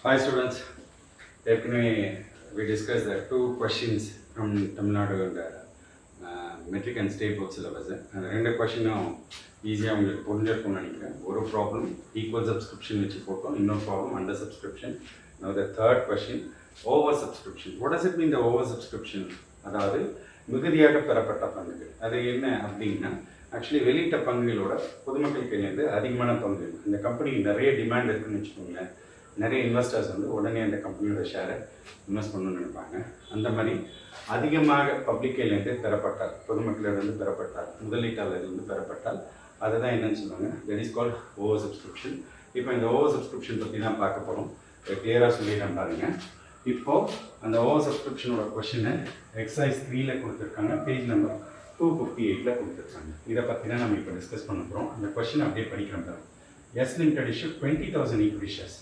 Hi students, we discussed the two questions from Tamil Nadu and metric and state board syllabus. And the question now easy one problem equal subscription which no problem under subscription. Now the third question over subscription. What does it mean the over subscription? அதாவது மிகுதியாக பெறப்பட்ட பங்குகள் அது என்ன அப்படின்னா actually வெளியிட்ட பங்குகளோட பொதுமக்கள் கையிலேருந்து அதிகமான பங்குகள் இந்த கம்பெனிக்கு நிறைய டிமாண்ட் இருக்குன்னு வச்சுக்கோங்களேன். நிறைய இன்வெஸ்டர்ஸ் வந்து உடனே அந்த கம்பெனியோட ஷேரை இன்வெஸ்ட் பண்ணணும்னு நினைப்பாங்க. அந்த மாதிரி அதிகமாக பப்ளிக்கிலேருந்து பெறப்பட்டால் பொதுமக்களிலிருந்து பெறப்பட்டால் முதலீட்டாளர்லேருந்து பெறப்பட்டால் அதை தான் என்னன்னு சொல்லுவாங்க, that is called over subscription. இப்போ இந்த ஓவர் சப்ஸ்கிரிப்ஷன் பற்றி தான் பார்க்க போகிறோம். கிளியராக சொல்லிடுறேன் பாருங்க. இப்போது அந்த ஓவர் சப்ஸ்கிரிப்ஷனோட கொஷினை எக்ஸசைஸ் 3ல கொடுத்துருக்காங்க, பேஜ் நம்பர் 258ல கொடுத்துருக்காங்க. இதை பற்றி தான் நம்ம இப்போ டிஸ்கஸ் பண்ண போகிறோம். அந்த கொஷின் அப்படியே படிக்கிறோம் பாருங்க. S limited issue 20,000 equity shares.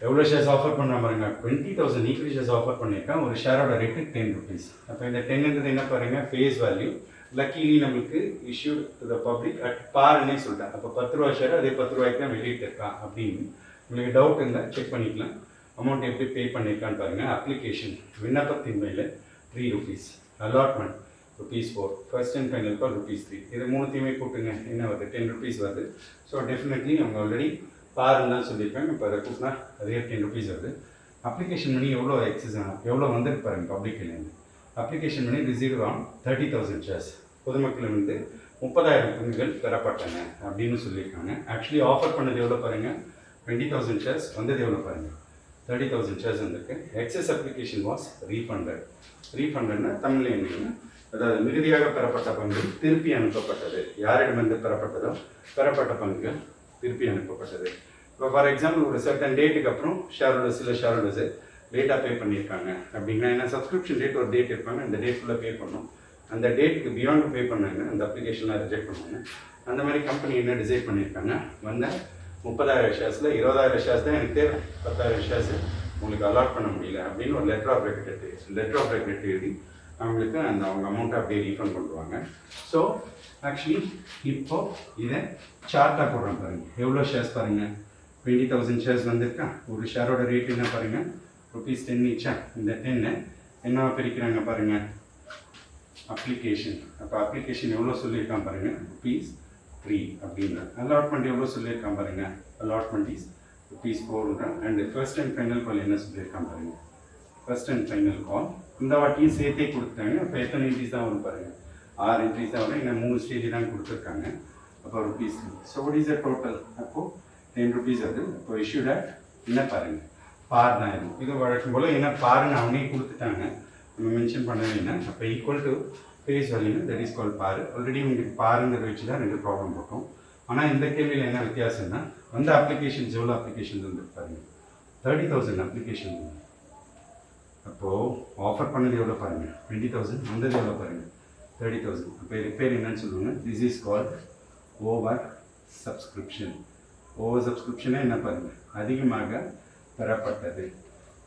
எவ்வளோ ஷேர்ஸ் ஆஃபர் பண்ணுற பாருங்க, 20,000 ஈக்விட்டி ஷேர்ஸ் ஆஃபர் பண்ணியிருக்கேன். ஒரு ஷேரோட ரேட்டு 10 rupees. அப்போ இந்த 10ன்றது என்ன பாருங்க, ஃபேஸ் வேல்யூ. லக்கிலி நம்மளுக்கு issue to the public at பார்னே சொல்லிட்டேன். அப்போ 10 ரூபா ஷேர் அதே 10 ரூபாய்க்கு தான் வெளியிட்டு இருக்கான் அப்படின்னு உங்களுக்கு டவுட் இருந்தால் செக் பண்ணிக்கலாம். அமௌண்ட் எப்படி பே பண்ணியிருக்கான்னு பாருங்கள். அப்ளிகேஷன் விண்ணப்பத்தின் மேலே 3 rupees, allotment ₹4, first and final கால் ₹3. இது மூணுத்தையுமே கூட்டுங்க என்ன வருது, 10 rupees வருது. ஸோ டெஃபினெட்லி அவங்க ஆல்ரெடி பாருன்னு தான் சொல்லியிருக்காங்க. இப்போ அதை கூட்டினா அதே 10 rupees வருது. அப்ளிகேஷன் பண்ணி எவ்வளோ எவ்வளோ வந்துருக்கு பாருங்கள் பப்ளிக்லேருந்து. அப்ளிகேஷன் பண்ணி ரிசீவ் ஆன் 30,000 ஷேர்ஸ். பொதுமக்கள் வந்து 30,000 பங்குகள் பெறப்பட்டன அப்படின்னு சொல்லியிருக்காங்க. ஆக்சுவலி ஆஃபர் பண்ணது எவ்வளோ பாருங்கள், 20,000 ஷேர்ஸ் வந்தது எவ்வளோ பாருங்கள், 30,000 ஷேர்ஸ் வந்திருக்கு. Excess application was refunded. ரீஃபண்டட்னா தமிழில் என்னன்னா, அதாவது மிகுதியாக பெறப்பட்ட பங்குகள் திருப்பி அனுப்பப்பட்டது. யாரிடமிருந்து பெறப்பட்டதோ பெறப்பட்ட பங்குகள் திருப்பி அனுப்பப்பட்டது. இப்போ ஃபார் எக்ஸாம்பிள் ஒரு சர்டன் டேட்டுக்கு அப்புறம் சில ஷேர்ஹோல்டர்ஸு லேட்டாக பே பண்ணியிருக்காங்க அப்படின்னா, ஏன்னா சப்ஸ்கிரிப்ஷன் டேட் ஒரு டேட் இருப்பாங்க, அந்த டேட் ஃபுல்லாக பே பண்ணணும். அந்த டேட்டுக்கு பியாண்ட் பே பண்ணாங்க, அந்த அப்ளிகேஷன்லாம் ரிஜெக்ட் பண்ணுவாங்க. அந்த மாதிரி கம்பெனி என்ன டிசைட் பண்ணியிருக்காங்க, வந்த 30,000 ஷேர்ஸில் 20,000 ஷேர்ஸ் தான் எனக்கு தேவை, 10,000 ஷேர்ஸ் உங்களுக்கு அலாட் பண்ண முடியல அப்படின்னு ஒரு லெட்டர் ஆஃப் ரெக்ரெட் எழுதி அவங்களுக்கு அவங்க அமௌண்ட்டை அப்படியே ரீஃபண்ட் பண்ணுவாங்க. ஸோ ஆக்சுவலி இப்போ இதை சார்ட்டாக போடுறோம் பாருங்கள். எவ்வளோ ஷேர்ஸ் பாருங்கள், 20,000 ஷேர்ஸ் வந்திருக்கா. ஒரு ஷேரோட ரேட் என்ன பாருங்கள், ₹10 ஈச்சா. இந்த 10 என்ன பிரிக்கிறாங்க பாருங்கள், அப்ளிகேஷன். அப்போ அப்ளிகேஷன் எவ்வளோ சொல்லியிருக்கான் பாருங்கள், ₹3 அப்படின்ற. அலாட்மெண்ட் எவ்வளோ சொல்லியிருக்கான் பாருங்கள், allotment is ₹4. And first and final கால் என்ன சொல்லியிருக்கான் பாருங்கள், ஃபர்ஸ்ட் அண்ட் ஃபைனல் கால் இந்த வாட்டியும் சேர்த்தே கொடுத்துட்டாங்க. அப்போ எத்தனை என்ட்ரிஸ் தான் வரும் பாருங்கள், 6 என்ட்ரிஸ் தான் வரும். இன்னும் 3 ஸ்டேஜ் தான் கொடுத்துருக்காங்க. அப்போ ₹3. So what is the total, அப்போது 10 rupees வருது. இப்போ இஷ்யூட என்ன பாருங்கள், பார் தான் இருக்கும். இது வழக்கம் போல் என்ன பாருன்னு அவனே கொடுத்துட்டாங்க, நம்ம மென்ஷன் பண்ணவே இல்லை. அப்போ equal to face value that is call par. Already உங்களுக்கு பாருங்கிறத வச்சு தான் 2 ப்ராப்ளம் போட்டோம். ஆனால் இந்த கேள்வியில் என்ன வித்தியாசம்னா, அந்த அப்ளிகேஷன்ஸ் எவ்வளோ அப்ளிகேஷன்ஸ் வந்து பாருங்கள், 30,000 அப்ளிகேஷன். அப்போது ஆஃபர் பண்ணது எவ்வளோ பாருங்கள், 20,000 வந்தது எவ்வளோ பாருங்கள், 30,000. அப்போ இது பேர் என்னன்னு சொல்லுவாங்க, this is called over subscription. Over சப்ஸ்கிரிப்ஷனே என்ன பாருங்கள், அதிகமாக பெறப்பட்டது.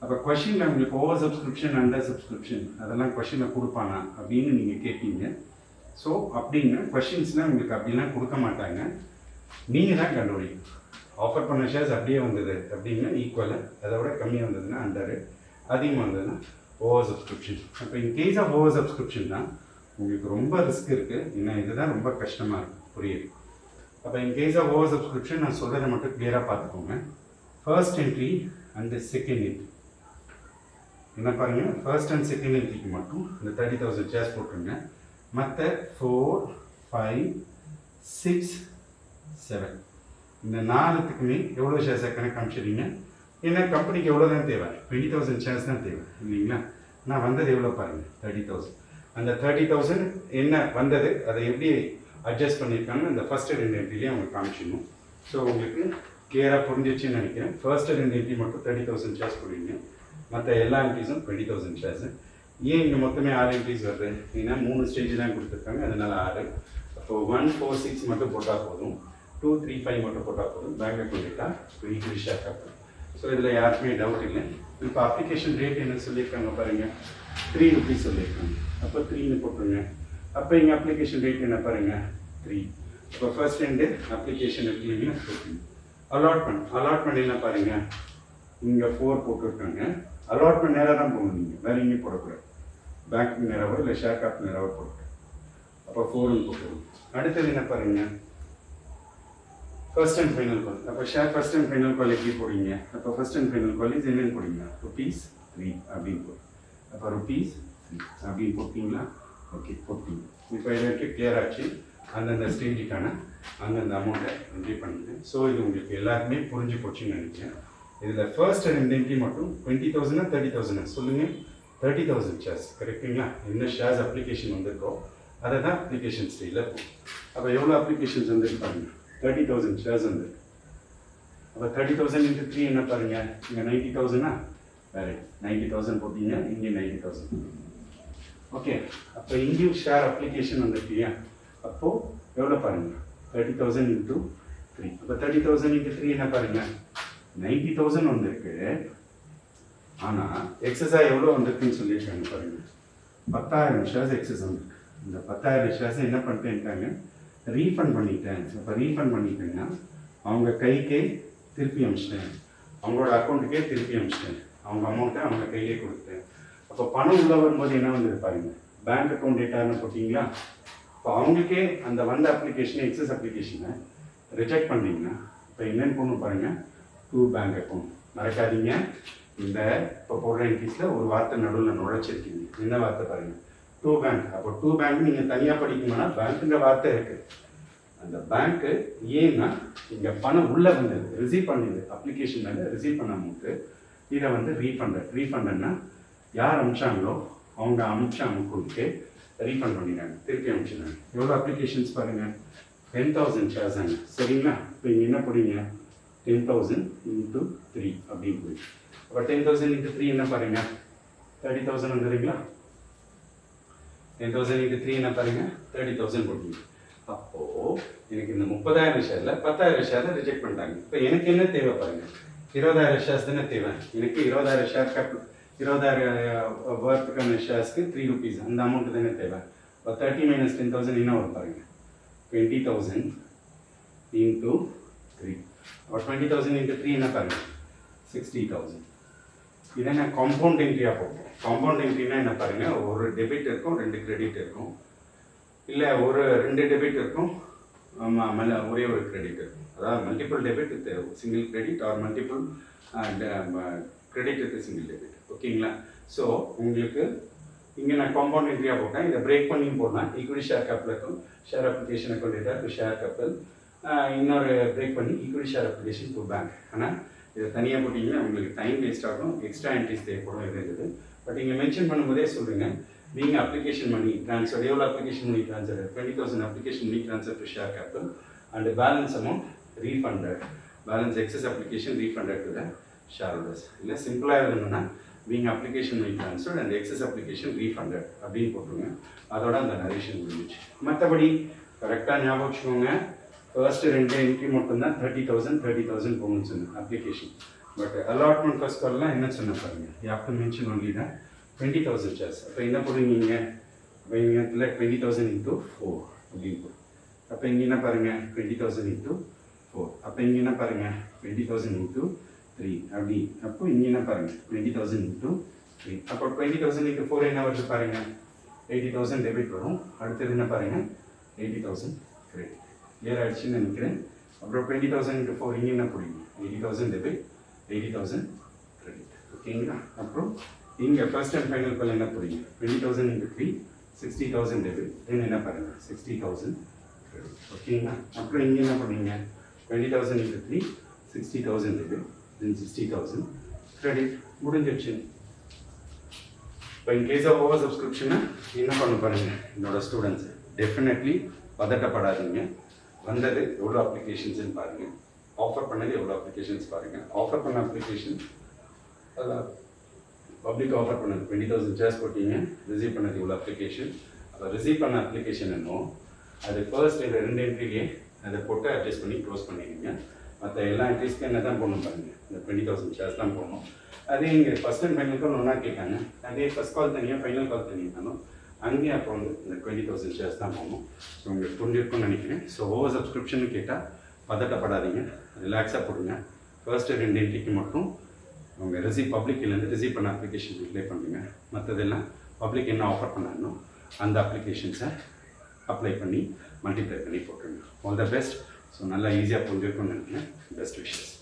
அப்போ கொஷினில் உங்களுக்கு ஓவர் சப்ஸ்கிரிப்ஷன் அண்டர் சப்ஸ்கிரிப்ஷன் அதெல்லாம் கொஷினில் கொடுப்பானா அப்படின்னு நீங்கள் கேட்பீங்க. ஸோ அப்படின்னு கொஷின்ஸ்லாம் உங்களுக்கு அப்படிலாம் கொடுக்க மாட்டாங்க, நீங்கள் தான் கண்டுபிடிக்கணும். ஆஃபர் பண்ண ஷேர்ஸ் அப்படியே வந்தது அப்படின்னா ஈக்குவலாக, அதை விட கம்மியாக வந்ததுன்னா அண்டரு, அதிகமாக வந்ததுன்னா ஓவர் சப்ஸ்கிரிப்ஷன். அப்போ in case of over subscription தான் உங்களுக்கு ரொம்ப ரிஸ்க் இருக்குது. இன்னும் இதுதான் ரொம்ப கஷ்டமாக இருக்கும் புரியுது. அப்போ in case of over subscription நான் சொல்கிறத மட்டும் கிளியராக பார்த்துக்கோங்க. First entry and second entry என்ன பாருங்கள், ஃபர்ஸ்ட் அண்ட் செகண்ட் என்ட்ரிக்கு மட்டும் இந்த 30,000 ஷேர்ஸ் போட்டுருங்க. மற்ற 4, 5, 6, 7 இந்த 4த்துக்குமே எவ்வளோ ஷேர்ஸை கணக்கு அனுப்பிச்சிடுங்க. ஏன்னா கம்பெனிக்கு எவ்வளோ தான் தேவை, 20,000 ஷேர்ஸ் தான் தேவை இல்லைங்களா. நான் வந்தது எவ்வளோ பாருங்கள், 30,000. அந்த 30,000 என்ன வந்தது அதை எப்படி அட்ஜஸ்ட் பண்ணியிருக்காங்க அந்த ஃபர்ஸ்ட் 2 என்ட்ரிலேயே அவங்க காமிச்சிடணும். ஸோ உங்களுக்கு கிளியராக புரிஞ்சிச்சுன்னு நினைக்கிறேன். ஃபர்ஸ்ட் 2 என்ட்ரி மட்டும் 30,000 ஷேர்ஸ் போடுவீங்க, மற்ற எல்லா என்ட்ரிஸும் 20,000 ஷேர்ஸு. ஏன் இங்கே மொத்தமே 6 என்ட்ரிஸ் வருது, ஏன்னா 3 ஸ்டேஜ் தான் கொடுத்துருக்காங்க, அதனால் 6. அப்போது 1, 4, 6 மட்டும் போட்டால் போதும், 2, 3, 5 மட்டும் போட்டால் போதும். பேங்க் அக்கௌண்ட்டாக ஈக்குவல் ஷேர் கேபிட்டல். ஸோ இதில் யாருக்குமே டவுட் இல்லை. இப்போ அப்ளிகேஷன் ரேட் என்ன சொல்லியிருக்காங்க பாருங்கள், 3 rupees சொல்லியிருக்காங்க. அப்போ 3ன்னு போட்டுருங்க. அப்போ இங்கே அப்ளிகேஷன் ரேட் என்ன பாருங்கள், 3. இப்போ ஃபர்ஸ்ட் ரெண்டு அப்ளிகேஷன் இருக்கு இல்லைங்களா, அலாட்மெண்ட் என்ன பாருங்கள், இங்கே 4 போட்டுருக்காங்க. அலாட்மெண்ட் நேராக தான் போகணும், நீங்கள் வேறு எங்கேயும் போடக்கூடாது. பேங்க் நேராவோ இல்லை ஷேர் கேப் நேராவோ போட்டு அப்போ 4ன்னு போட்டுருவோம். அடுத்தது என்ன பாருங்க, ஃபர்ஸ்ட் அண்ட் ஃபைனல் கால். அப்போ share first and final call எப்படி போடுவீங்க? அப்போ first and final call is என்னன்னு போடுவீங்க? ₹3 அப்படின்னு போடும். அப்போ ₹3 அப்படின்னு போட்டிங்களா? ஓகே, போட்டிங்க. இப்போ இது வரைக்கும் கிளியர் ஆச்சு. அந்தந்த ஸ்டேஜுக்கான அந்தந்த அமௌண்ட்டை என்ட்ரி பண்ணுங்க. ஸோ இது உங்களுக்கு எல்லாருக்குமே புரிஞ்சு போச்சுன்னு நினைக்கிறேன். இதில் ஃபர்ஸ்ட் ரெண்டு என்ட்ரி மட்டும் 20,000 30,000 சொல்லுங்கள். 30,000 ஷேர்ஸ் கரெக்டுங்களா? என்ன ஷேர்ஸ் அப்ளிகேஷன் வந்திருக்கோ அதை தான் அப்ளிகேஷன் ஸ்டேஜில் போகும். அப்போ எவ்வளோ அப்ளிகேஷன்ஸ் வந்துருப்பாங்க? 30,000 ஷேர்ஸ் வந்துருக்கு. அப்போ 30,000 × 3 என்ன பாருங்க, இங்கே 90,000 வேறு 90,000 போட்டீங்க, இங்கே 90,000. ஓகே, அப்போ இங்கேயும் ஷேர் அப்ளிகேஷன் வந்துருக்கு இல்லையா? அப்போது எவ்வளோ பாருங்க, 30,000 × 3. அப்போ 30,000 × 3 என்ன பாருங்க, 90,000 வந்திருக்கு. ஆனால் எக்ஸஸாக எவ்வளோ வந்திருக்குன்னு சொல்லியிருக்காங்க பாருங்க, 10,000 ஷேர்ஸ் எக்ஸஸ் வந்திருக்கு. இந்த 10,000 ஷேர்ஸை என்ன பண்ணிட்டேன்ட்டாங்க, ரீஃபண்ட் பண்ணிட்டேன். இப்போ ரீஃபண்ட் பண்ணிட்டேன்னா அவங்க கைக்கே திருப்பி அனுப்பிச்சிட்டேன், அவங்களோட அக்கௌண்ட்டுக்கே திருப்பி அனுப்பிச்சிட்டேன், அவங்க அமௌண்ட்டை அவங்க கையிலே கொடுத்தேன். அப்போ பணம் உள்ள வரும்போது என்ன வந்தது பாருங்க, பேங்க் அக்கௌண்ட் டேட்டான்னு போட்டிங்களா? இப்போ அவங்களுக்கே அந்த வந்த அப்ளிகேஷனை எக்ஸஸ் அப்ளிகேஷனை ரிஜெக்ட் பண்ணிங்கன்னா இப்போ என்னென்னு போகணும் பாருங்கள், டூ பேங்க் அக்கௌண்ட். மறக்காதீங்க, இந்த இப்போ போடுற என்ட்ரிஸில் ஒரு வார்த்தை நடுவில் நுழைச்சிருக்கீங்க. என்ன வார்த்தை பாருங்கள், டூ பேங்க். அப்போ டூ பேங்க் நீங்கள் தனியாக படிக்கணும்னா பேங்க்குன்ற வார்த்தை இருக்குது. அந்த பேங்க்கு ஏன்னா இங்கே பணம் உள்ளே வந்தது, ரிசீவ் பண்ணிது, அப்ளிகேஷன் மேலே ரிசீவ் பண்ண அமௌண்ட்டு இதை வந்து ரீஃபண்டட்னா யார் அனுப்பிச்சாங்களோ அவங்க அனுப்பிச்ச அமௌண்ட்டுக்கு ரீஃபண்ட் பண்ணிடுறாங்க, திருப்பி அனுப்பிச்சிடுறாங்க. எவ்வளோ அப்ளிகேஷன்ஸ் பாருங்கள், 10,000 ஷேர்ஸாங்க. சரிங்களா? இப்போ இங்கே என்ன போடுவீங்க, 10,000 × 3 அப்படின்னு போய். அப்போ 10,000 × 3 என்ன பாருங்க, 30,000 வந்துடுறீங்களா? 10,000 × 3 என்ன பாருங்க, 30,000 போட்டீங்க. அப்போது எனக்கு இந்த 30,000 ஷேரில் 10,000 ஷேரில் ரிஜெக்ட் பண்ணிட்டாங்க. இப்போ எனக்கு என்ன தேவை பாருங்க, 20,000 ஷேர்ஸ் தானே தேவை. எனக்கு 20,000 ஷேர் கேபிட்டல், 20,000 ஒர்த்துக்கான ஷேர்ஸ்க்கு ₹3 அந்த அமௌண்ட்டு தானே தேவை. இப்போ 30 - 10,000 என்ன வரும் பாருங்க, 20,000 × 3. அப்போ 20,000 × 3 என்ன பாருங்க, 60,000. இதை நான் காம்பவுண்ட் என்ட்ரியாக போட்டேன். காம்பவுண்ட் என்ட்ரினா என்ன பாருங்க, ஒரு டெபிட் இருக்கும், 2 கிரெடிட் இருக்கும், இல்லை ஒரு 2 டெபிட் இருக்கும், ஒரே ஒரு கிரெடிட் இருக்கும். அதாவது multiple debit with single credit are multiple credit with single debit. ஓகேங்களா? ஸோ உங்களுக்கு இங்கே நான் காம்பவுண்ட் என்ட்ரியாக போட்டேன். இதை பிரேக் பண்ணியும் போடலாம். ஈக்விட்டி ஷேர் கேபிட்டல் இருக்கும், share application account data to share capital, இன்னொரு பிரேக் பண்ணி equity share application to bank. ஆனால் இதை தனியாக போட்டிங்கன்னா உங்களுக்கு டைம் வேஸ்ட் ஆகும், எக்ஸ்ட்ரா என்ட்ரிஸ் தேவைப்படும். இது இருக்குது. பட் இங்கே மென்ஷன் பண்ணும்போதே சொல்லுங்கள், நீங்கள் அப்ளிகேஷன் மணி ட்ரான்ஸ்ஃபர், எவ்வளோ application money transfer, 20,000 application money transfer to share capital and balance amount refunded, balance excess application refunded to the share holders. இல்லை சிம்பிளாக எழுதணும்னா நீங்கள் application money transfer and excess application refunded அப்படின்னு போட்டுருங்க. அதோட அந்த narration முடிஞ்சிச்சு. மற்றபடி கரெக்டாக ஞாபகம் வச்சுக்கோங்க, ஃபர்ஸ்ட்டு 2 என்ட்ரி மட்டும்தான் 30,000 போகணும்னு சொன்னேன் அப்ளிகேஷன். பட் அலாட்மெண்ட் ஃபர்ஸ்ட் கால்லாம் என்ன சொன்ன பாருங்கள், you have to mention only தான் 20,000 ஷேர்ஸ். அப்போ என்ன போடுவீங்க, அப்போ இங்கே 20,000 × 4 அப்படின்னு போடும். அப்போ இங்கே என்ன பாருங்கள், 20,000 × 4. அப்போ இங்கே என்ன பாருங்கள், 20,000 × 3 அப்படி. அப்போ இங்கே என்ன பாருங்கள், 20,000 × 3. அப்போ 20,000 × 4 என்ன வருது பாருங்கள், 80,000 டெபிட் வரும். அடுத்தது என்ன பாருங்கள், 80,000 கிரெடிட். கிளியர் ஆகிடுச்சுன்னு நினைக்கிறேன். அப்புறம் 20,000 × 4 இங்கே என்ன போடுவீங்க, 80,000 டெபிட், 80,000 கிரெடிட். ஓகேங்களா? அப்புறம் இங்கே ஃபர்ஸ்ட் அண்ட் ஃபைனல் கால் என்ன போடுவீங்க, 20,000 × 3, 60,000 டெபிட், தென் என்ன பாருங்கள், 60,000 கிரெடிட். ஓகேங்களா? அப்புறம் இங்கே என்ன பண்ணுவீங்க, 20,000 × 3, 60,000 டெபிட், தென் 60,000 கிரெடிட். முடிஞ்சிடுச்சு. இப்போ இன் கேஸ் ஆஃப் ஓவர் சப்ஸ்கிரிப்ஷனை என்ன பண்ண பாருங்க, என்னோட ஸ்டூடெண்ட்ஸ் டெஃபினெட்லி பதட்டப்படாதீங்க. வந்தது எவ்வளோ அப்ளிகேஷன்ஸ்ன்னு பாருங்கள், ஆஃபர் பண்ணது எவ்வளோ அப்ளிகேஷன்ஸ் பாருங்கள். ஆஃபர் பண்ண அப்ளிகேஷன் அதான் பப்ளிக் ஆஃபர் பண்ணது 20,000 ஷேர்ஸ் போட்டிங்க, ரிசீவ் பண்ணது இவ்வளோ அப்ளிகேஷன். அப்போ ரிசீவ் பண்ண அப்ளிகேஷன் என்னோ அது ஃபர்ஸ்ட் இந்த 2 என்ட்ரிலே அதை போட்டு அட்ஜஸ்ட் பண்ணி க்ளோஸ் பண்ணிடுங்க. மற்ற எல்லா என்ட்ரிஸ்க்கும் என்ன தான் போடணும் பாருங்கள், இந்த 20,000 ஷேர்ஸ் தான் போடணும். அதே இங்கே ஃபஸ்ட் அண்ட் ஃபைனல் கால் ஒன்றா கேட்காங்க, அதே ஃபஸ்ட் கால் தனியாக ஃபைனல் கால் தனியாக தானோ அங்கேயும் அப்போ வந்து இந்த 20,000 ஷேர்ஸ் தான் போகணும். ஸோ உங்களுக்கு புரிஞ்சிருக்கும்னு நினைக்கிறேன். ஸோ ஓவர் சப்ஸ்கிரிப்ஷன் கேட்டால் பதட்டப்படாதீங்க, ரிலாக்ஸாக போடுங்க. ஃபர்ஸ்ட்டு 2 என்ட்ரிக்கு மட்டும் உங்கள் பப்ளிக்லேருந்து ரிசீவ் பண்ண அப்ளிகேஷன் அப்ளை பண்ணுங்க. மற்றதெல்லாம் பப்ளிக் என்ன ஆஃபர் பண்ணானோ அந்த அப்ளிகேஷன்ஸை அப்ளை பண்ணி மல்டிப்ளை பண்ணி போட்டுருங்க. All the best. ஸோ நல்லா ஈஸியாக புரிஞ்சிருக்கும்னு நினைக்கிறேன். Best wishes.